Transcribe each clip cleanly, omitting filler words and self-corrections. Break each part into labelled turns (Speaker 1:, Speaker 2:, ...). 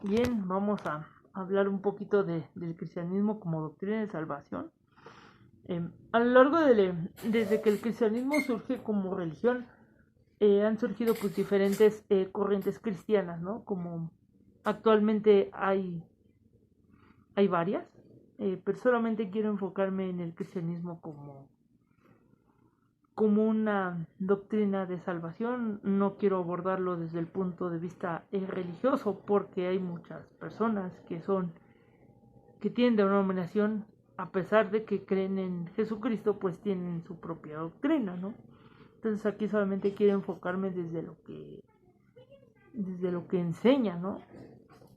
Speaker 1: Bien, vamos a hablar un poquito del cristianismo como doctrina de salvación. A lo largo desde que el cristianismo surge como religión, han surgido pues diferentes corrientes cristianas, ¿no? Como actualmente hay varias, pero solamente quiero enfocarme en el cristianismo como una doctrina de salvación. No quiero abordarlo desde el punto de vista religioso, porque hay muchas personas que tienen denominación, a pesar de que creen en Jesucristo, pues tienen su propia doctrina, ¿no? Entonces aquí solamente quiero enfocarme desde lo que enseña, ¿no?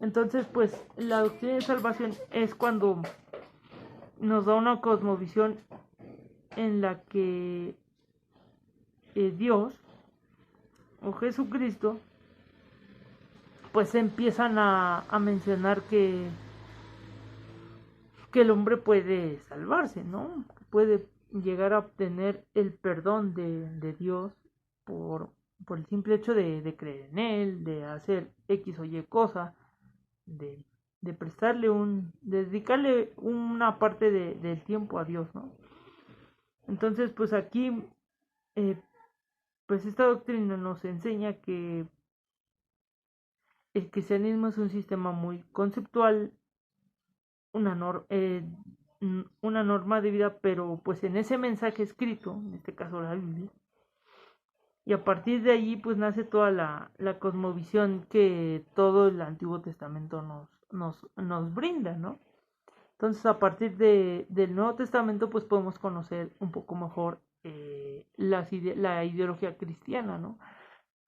Speaker 1: Entonces, pues la doctrina de salvación es cuando nos da una cosmovisión en la que Dios o Jesucristo pues empiezan a mencionar que el hombre puede salvarse, ¿no? Puede llegar a obtener el perdón de Dios por, por el simple hecho de creer en Él, de hacer X o Y cosa, de, de dedicarle una parte del tiempo a Dios, ¿no? Entonces, pues aquí, eh, pues esta doctrina nos enseña que el cristianismo es un sistema muy conceptual, una, nor una norma de vida, pero pues en ese mensaje escrito, en este caso la Biblia, y a partir de allí pues nace toda la cosmovisión que todo el Antiguo Testamento nos brinda, ¿no? Entonces a partir del Nuevo Testamento pues podemos conocer un poco mejor la ideología cristiana, ¿no?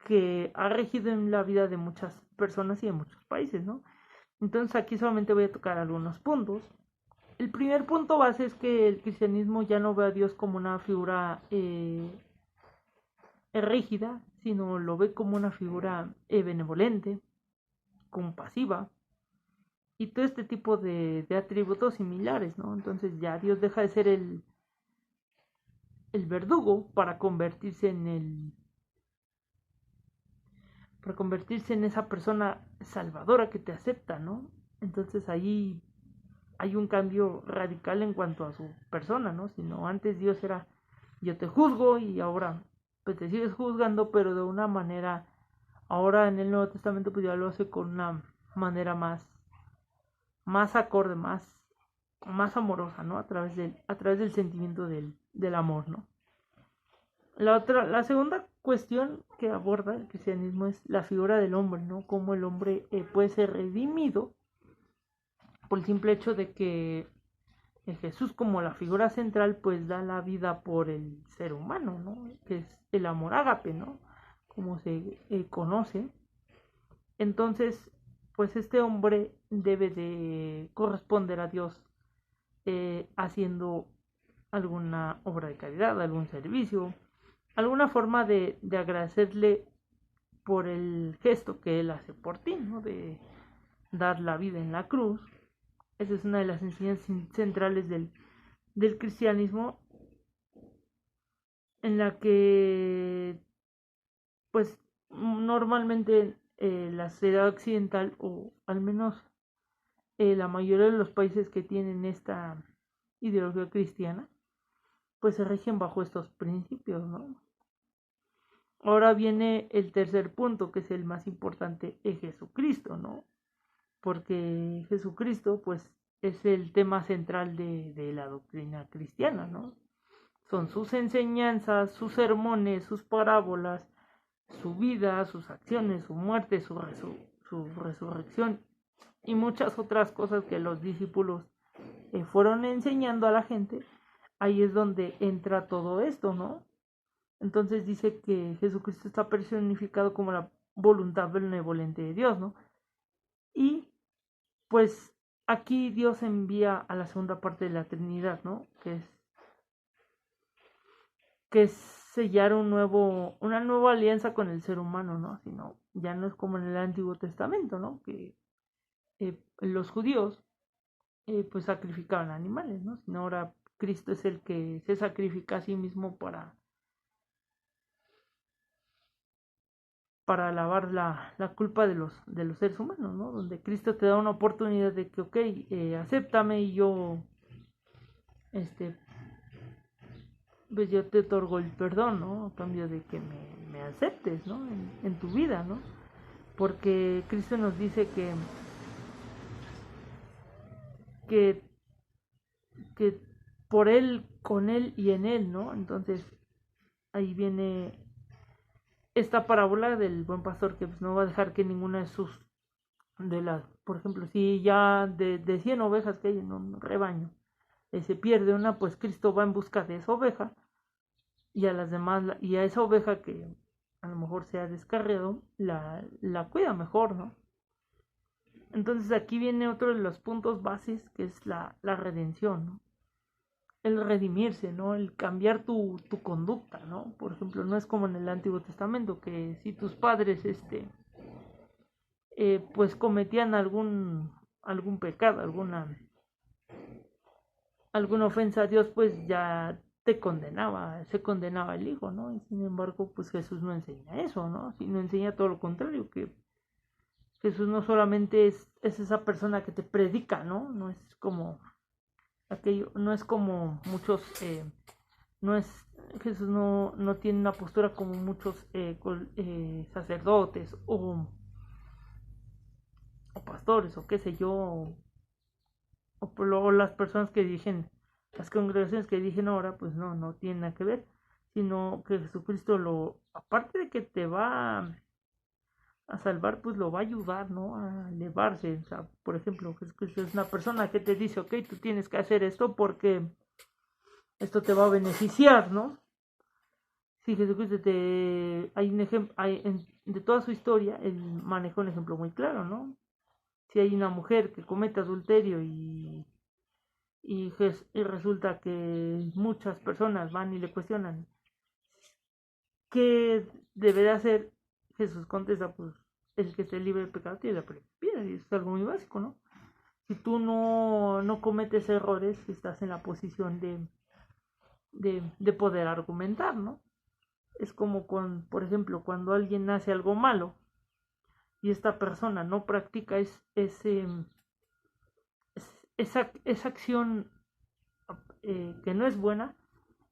Speaker 1: Que ha regido en la vida de muchas personas y de muchos países, ¿no? Entonces aquí solamente voy a tocar algunos puntos. El primer punto base es que el cristianismo ya no ve a Dios como una figura rígida, sino lo ve como una figura benevolente, compasiva y todo este tipo de atributos similares, ¿no? Entonces ya Dios deja de ser el verdugo para convertirse en esa persona salvadora que te acepta, ¿no? Entonces ahí hay un cambio radical en cuanto a su persona, ¿no? Sino antes Dios era yo te juzgo y ahora pues te sigues juzgando, pero de una manera, ahora en el Nuevo Testamento pues ya lo hace con una manera más acorde, más amorosa, ¿no? A través del sentimiento del amor, ¿no? La segunda cuestión que aborda el cristianismo es la figura del hombre, ¿no? Cómo el hombre puede ser redimido por el simple hecho de que Jesús como la figura central pues da la vida por el ser humano, ¿no? Que es el amor ágape, ¿no? Como se conoce. Entonces, pues este hombre debe de corresponder a Dios haciendo alguna obra de caridad, algún servicio, alguna forma de agradecerle por el gesto que él hace por ti, ¿no? De dar la vida en la cruz. Esa es una de las enseñanzas centrales del cristianismo, en la que pues normalmente la sociedad occidental, o al menos la mayoría de los países que tienen esta ideología cristiana, pues se rigen bajo estos principios, ¿no? Ahora viene el tercer punto, que es el más importante, es Jesucristo, ¿no? Porque Jesucristo, pues, es el tema central de la doctrina cristiana, ¿no? Son sus enseñanzas, sus sermones, sus parábolas, su vida, sus acciones, su muerte, su resurrección y muchas otras cosas que los discípulos fueron enseñando a la gente. Ahí es donde entra todo esto, ¿no? Entonces dice que Jesucristo está personificado como la voluntad benevolente de Dios, ¿no? Y pues aquí Dios envía a la segunda parte de la Trinidad, ¿no? Que es sellar una nueva alianza con el ser humano, ¿no? Sino ya no es como en el Antiguo Testamento, ¿no? Que los judíos pues sacrificaban animales, ¿no? Sino ahora Cristo es el que se sacrifica a sí mismo para lavar la culpa de los seres humanos, ¿no? Donde Cristo te da una oportunidad de que, ok, acéptame y yo, este, pues yo te otorgo el perdón, ¿no? A cambio de que me aceptes, ¿no? En tu vida, ¿no? Porque Cristo nos dice que, que por Él, con Él y en Él, ¿no? Entonces ahí viene esta parábola del buen pastor que pues, no va a dejar que ninguna de sus, de las, por ejemplo, si ya de 100 ovejas que hay en un rebaño, se pierde una, pues Cristo va en busca de esa oveja y a las demás, y a esa oveja que a lo mejor se ha descarriado, la cuida mejor, ¿no? Entonces aquí viene otro de los puntos bases que es la redención, ¿no? El redimirse, ¿no? El cambiar tu conducta, ¿no? Por ejemplo, no es como en el Antiguo Testamento, que si tus padres, pues cometían algún pecado, alguna ofensa a Dios, pues ya se condenaba el hijo, ¿no? Y sin embargo, pues Jesús no enseña eso, ¿no? Sino enseña todo lo contrario, que Jesús no solamente es esa persona que te predica, ¿no? No es como aquello, no es como muchos, no es, Jesús no tiene una postura como muchos sacerdotes o pastores o qué sé yo, o las personas que dirigen, las congregaciones que dirigen ahora, pues no tienen nada que ver, sino que Jesucristo aparte de que te va a salvar, pues lo va a ayudar, ¿no? A elevarse. O sea, por ejemplo, Jesucristo es una persona que te dice, ok, tú tienes que hacer esto porque esto te va a beneficiar, ¿no? Sí, Jesucristo hay un ejemplo, de toda su historia, él manejó un ejemplo muy claro, ¿no? Si hay una mujer que comete adulterio y resulta que muchas personas van y le cuestionan qué debe de hacer, Jesús contesta, pues el que esté libre de pecado tiene la primera piedra, y eso es algo muy básico, ¿no? Si tú no cometes errores, estás en la posición de poder argumentar, ¿no? Es como por ejemplo, cuando alguien hace algo malo y esta persona no practica esa acción que no es buena,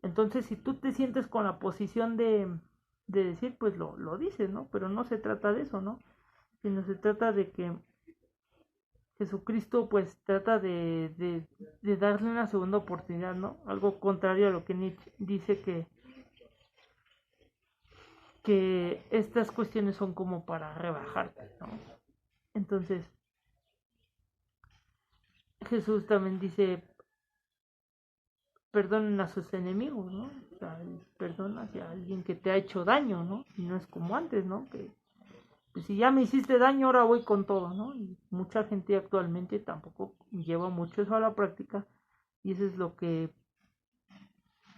Speaker 1: entonces si tú te sientes con la posición de decir, pues lo dices, ¿no? Pero no se trata de eso, ¿no? Sino se trata de que Jesucristo pues trata de darle una segunda oportunidad, ¿no? Algo contrario a lo que Nietzsche dice que estas cuestiones son como para rebajarte, ¿no? Entonces, Jesús también dice, perdonen a sus enemigos, ¿no? O sea, perdón hacia alguien que te ha hecho daño, ¿no? Y no es como antes, ¿no? Que pues, si ya me hiciste daño, ahora voy con todo, ¿no? Y mucha gente actualmente tampoco lleva mucho eso a la práctica y eso es lo que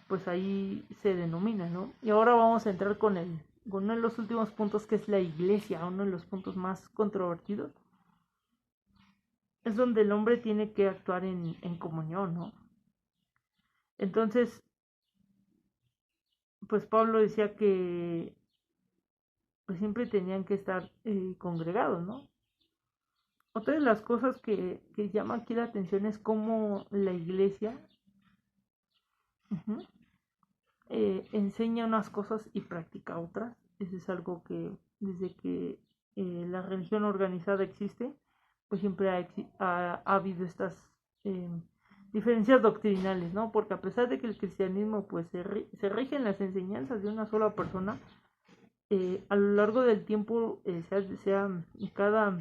Speaker 1: pues ahí se denomina, ¿no? Y ahora vamos a entrar con uno de los últimos puntos que es la iglesia, uno de los puntos más controvertidos. Es donde el hombre tiene que actuar en comunión, ¿no? Entonces, pues Pablo decía que pues siempre tenían que estar congregados, ¿no? Otra de las cosas que llama aquí la atención es cómo la iglesia uh-huh, enseña unas cosas y practica otras. Eso es algo que desde que la religión organizada existe, pues siempre ha habido estas eh, diferencias doctrinales, ¿no? Porque a pesar de que el cristianismo pues se rige en las enseñanzas de una sola persona, a lo largo del tiempo cada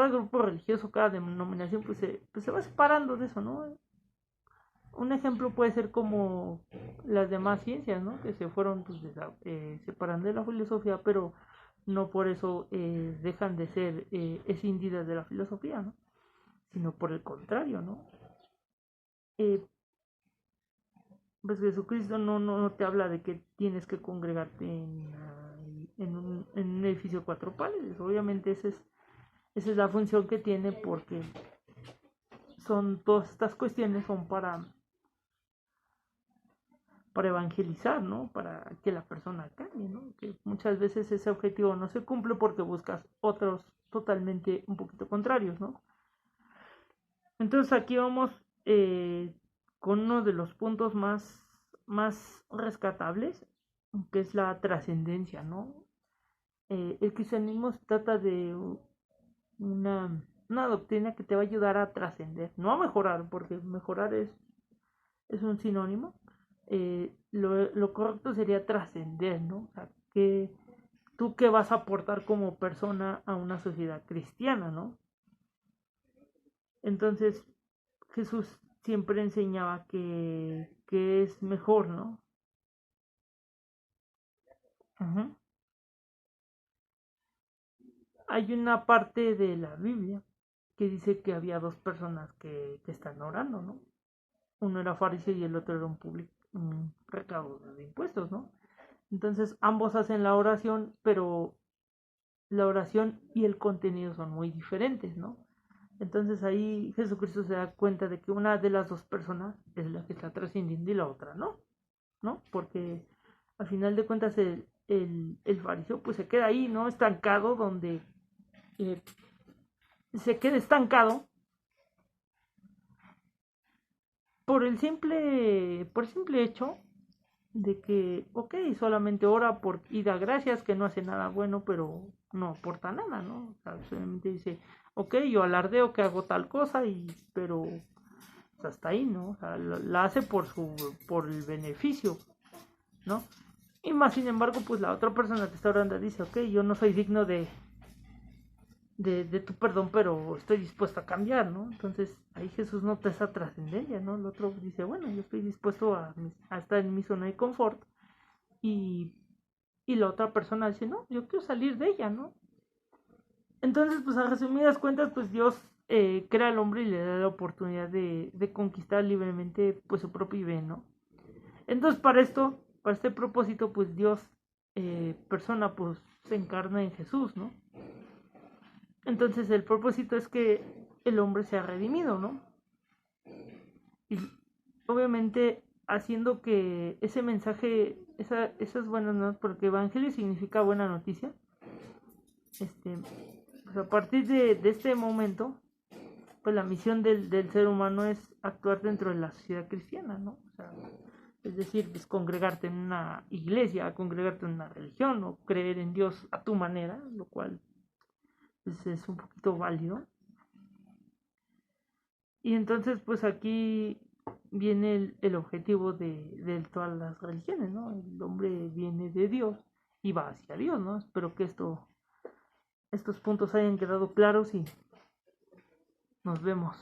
Speaker 1: grupo religioso, cada denominación pues se va separando de eso, ¿no? Un ejemplo puede ser como las demás ciencias, ¿no? Que se fueron pues, separando de la filosofía, pero no por eso dejan de ser escindidas de la filosofía, ¿no? Sino por el contrario, ¿no? Eh, pues Jesucristo no te habla de que tienes que congregarte en un edificio de 4 paredes. Obviamente esa es la función que tiene porque todas estas cuestiones son para evangelizar, ¿no? Para que la persona cambie, ¿no? Que muchas veces ese objetivo no se cumple porque buscas otros totalmente un poquito contrarios, ¿no? Entonces aquí vamos con uno de los puntos más rescatables, que es la trascendencia, ¿no? El cristianismo se trata de una doctrina que te va a ayudar a trascender, no a mejorar, porque mejorar es un sinónimo. Lo correcto sería trascender, ¿no? O sea, que tú qué vas a aportar como persona a una sociedad cristiana, ¿no? Entonces, Jesús siempre enseñaba que es mejor, ¿no? Ujú. Hay una parte de la Biblia que dice que había dos personas que están orando, ¿no? Uno era fariseo y el otro era un recaudador de impuestos, ¿no? Entonces ambos hacen la oración, pero la oración y el contenido son muy diferentes, ¿no? Entonces ahí Jesucristo se da cuenta de que una de las dos personas es la que está trascendiendo y la otra no, ¿no? Porque al final de cuentas el fariseo pues se queda ahí, ¿no? Estancado, donde eh, se queda estancado por el simple hecho de que, ok, solamente ora por y da gracias, que no hace nada bueno, pero no aporta nada, ¿no? O sea, solamente dice, ok, yo alardeo que hago tal cosa, pero pues, hasta ahí, ¿no? O sea, la hace por el beneficio, ¿no? Y más sin embargo, pues la otra persona que está orando dice, ok, yo no soy digno de tu perdón, pero estoy dispuesto a cambiar, ¿no? Entonces ahí Jesús nota esa trascendencia, ¿no? El otro dice, bueno, yo estoy dispuesto a estar en mi zona de confort y, y la otra persona dice, no, yo quiero salir de ella, ¿no? Entonces, pues a resumidas cuentas, pues Dios crea al hombre y le da la oportunidad de conquistar libremente pues su propio bien, ¿no? Entonces, para este propósito, pues Dios, persona, pues se encarna en Jesús, ¿no? Entonces el propósito es que el hombre sea redimido, ¿no? Y obviamente haciendo que ese mensaje, esas buenas noticias, porque evangelio significa buena noticia, pues a partir de este momento, pues la misión del ser humano es actuar dentro de la sociedad cristiana, ¿no? O sea, es decir, pues congregarte en una iglesia, congregarte en una religión o creer en Dios a tu manera, lo cual pues, es un poquito válido. Y entonces, pues aquí viene el objetivo de todas las religiones, ¿no? El hombre viene de Dios y va hacia Dios, ¿no? Espero que estos puntos hayan quedado claros y nos vemos.